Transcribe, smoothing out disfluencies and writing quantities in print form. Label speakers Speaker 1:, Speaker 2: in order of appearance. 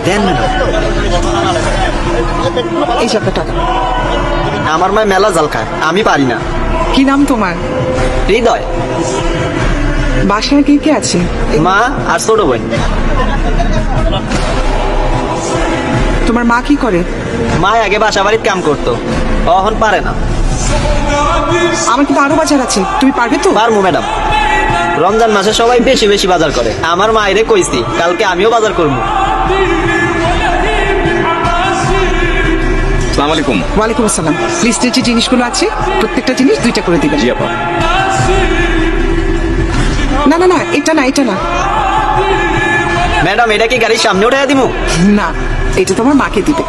Speaker 1: দেন madam.
Speaker 2: এই যে আপনার টাকা।
Speaker 1: আমার মায় মেলা জাল খায়, আমি পারি না।
Speaker 2: কি নাম তোমার?
Speaker 1: হৃদয়।
Speaker 2: বাসায় কে কে আছে?
Speaker 1: মা আর ছোট বোন।
Speaker 2: তোমার মা কি করে?
Speaker 1: মা আগে বাসা বাড়ির কাম করতো, এখন পারে না।
Speaker 2: আমার কিন্তু আরো বাজার আছে, তুমি পারবে তো?
Speaker 1: পারবো ম্যাডাম। রমজান মাসে সবাই বেশি বেশি বাজার করে, আমার মায়েরে কইছি কালকে আমিও বাজার করবো।
Speaker 3: আসসালামু আলাইকুম।
Speaker 2: ওয়ালাইকুম আসসালাম। লিস্টে যে জিনিসগুলো আছে প্রত্যেকটা জিনিস 2টা করে দিবেন।
Speaker 3: জি আপা।
Speaker 2: না না না, এটা না, এটা না।
Speaker 1: ম্যাডাম এটা কি গাড়ির সামনে উঠাইয়া দিমু?
Speaker 2: না, এটা তোমার মাকে দিবে।